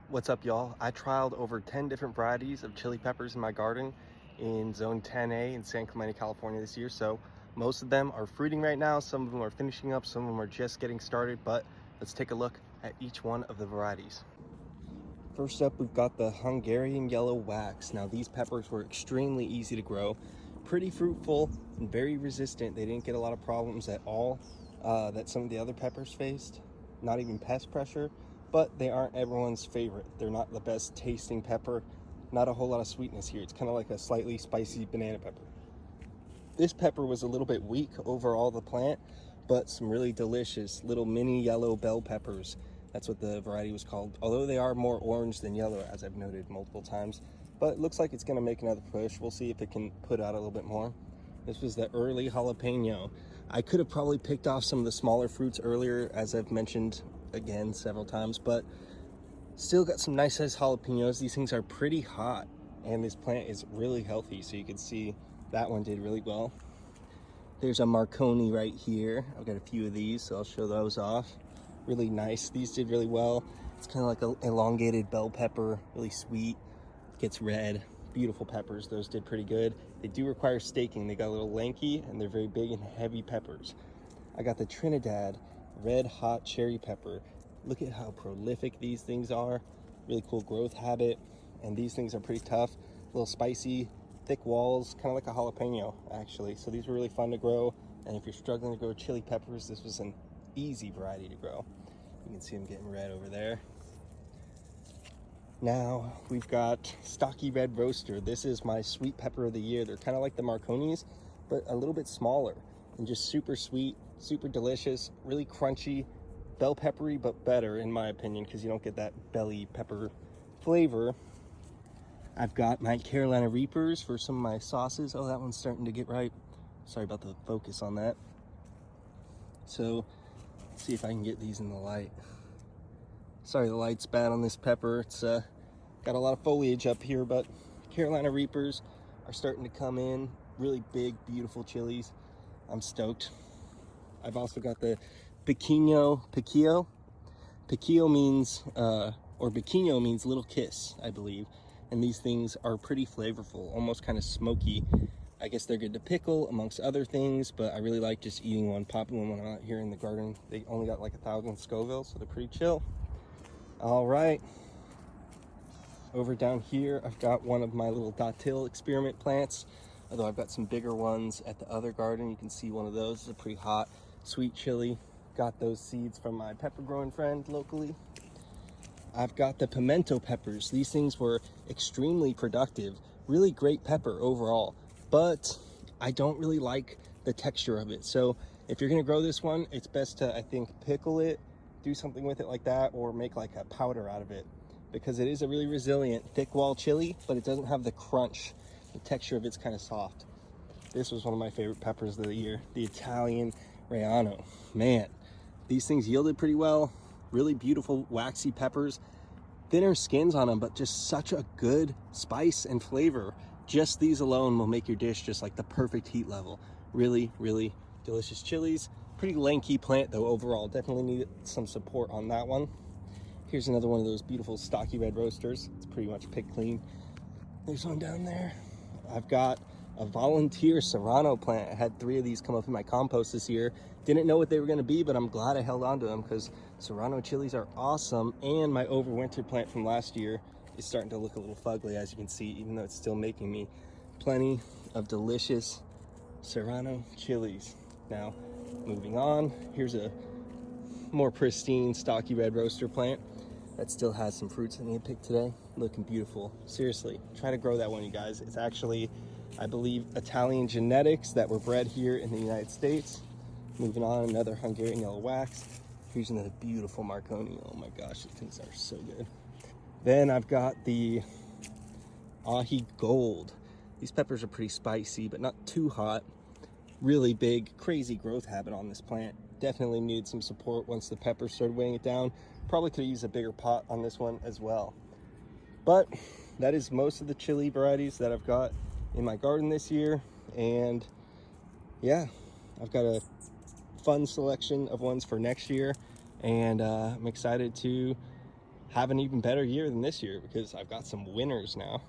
What's up, y'all? I trialed over 10 different varieties of chili peppers in my garden in zone 10A in San Clemente, California this year. So most of them are fruiting right now. Some of them are finishing up. Some of them are just getting started, but let's take a look at each one of the varieties. First up, we've got the Hungarian yellow wax. Now these peppers were extremely easy to grow, pretty fruitful and very resistant. They didn't get a lot of problems at all that some of the other peppers faced, not even pest pressure. But they aren't everyone's favorite. They're not the best tasting pepper. Not a whole lot of sweetness here. It's kind of like a slightly spicy banana pepper. This pepper was a little bit weak overall, the plant, but some really delicious little mini yellow bell peppers. That's what the variety was called. Although they are more orange than yellow, as I've noted multiple times. But it looks like it's gonna make another push. We'll see if it can put out a little bit more. This was the early jalapeno. I could have probably picked off some of the smaller fruits earlier, as I've mentioned again several times, but still got some nice sized jalapenos. These things are pretty hot, and this plant is really healthy. So you can see that one did really well. There's a Marconi right here. I've got a few of these, so I'll show those off. Really nice. These did really well. It's kind of like an elongated bell pepper, really sweet, gets red. Beautiful peppers. Those did pretty good. They do require staking. They got a little lanky, and they're very big and heavy peppers. I got the Trinidad red hot cherry pepper. Look at how prolific these things are. Really cool growth habit, and these things are pretty tough. A little spicy, thick walls, kind of like a jalapeno actually. So these were really fun to grow, and if you're struggling to grow chili peppers, this was an easy variety to grow. You can see them getting red over there. Now we've got Stocky Red Roaster. This is my sweet pepper of the year. They're kind of like the Marconis, but a little bit smaller and just super sweet, super delicious, really crunchy, bell peppery, but better in my opinion, because you don't get that belly pepper flavor. I've got my Carolina Reapers for some of my sauces. Oh, that one's starting to get ripe. Sorry about the focus on that. So let's see if I can get these in the light. Sorry, the light's bad on this pepper. It's got a lot of foliage up here, but Carolina Reapers are starting to come in. Really big, beautiful chilies. I'm stoked. I've also got the Piquino. Piquillo means, or Piquino means little kiss, I believe. And these things are pretty flavorful, almost kind of smoky. I guess they're good to pickle amongst other things, but I really like just eating one, popping one when I'm out here in the garden. They only got like 1,000 Scoville, so they're pretty chill. All right, over down here, I've got one of my little datil experiment plants, although I've got some bigger ones at the other garden. You can see one of those is a pretty hot, sweet chili. Got those seeds from my pepper growing friend locally. I've got the pimento peppers. These things were extremely productive, really great pepper overall, but I don't really like the texture of it. So if you're gonna grow this one, it's best to, I think, pickle it, do something with it like that, or make like a powder out of it, because it is a really resilient thick wall chili, but it doesn't have the crunch. The texture of it's kind of soft. This was one of my favorite peppers of the year, the Italian Rayano. Man, these things yielded pretty well. Really beautiful waxy peppers, thinner skins on them, but just such a good spice and flavor. Just these alone will make your dish just like the perfect heat level. Really, really delicious chilies. Pretty lanky plant though overall. Definitely needed some support on that one. Here's another one of those beautiful stocky red roasters. It's pretty much picked clean. There's one down there. I've got a volunteer serrano plant. I had 3 of these come up in my compost this year. Didn't know what they were going to be, but I'm glad I held on to them because serrano chilies are awesome. And my overwinter plant from last year is starting to look a little fugly, as you can see, even though it's still making me plenty of delicious serrano chilies. Now, moving on, here's a more pristine stocky red roaster plant that still has some fruits I need to pick today. Looking beautiful. Seriously, try to grow that one, you guys. It's actually, I believe, Italian genetics that were bred here in the United States. Moving on, another Hungarian yellow wax. Here's another beautiful Marconi. Oh my gosh, these things are so good. Then I've got the Ahi Gold. These peppers are pretty spicy, but not too hot. Really big, crazy growth habit on this plant. Definitely needed some support once the peppers started weighing it down. Probably could have used a bigger pot on this one as well. But that is most of the chili varieties that I've got in my garden this year. And yeah, I've got a fun selection of ones for next year. And I'm excited to have an even better year than this year, because I've got some winners now.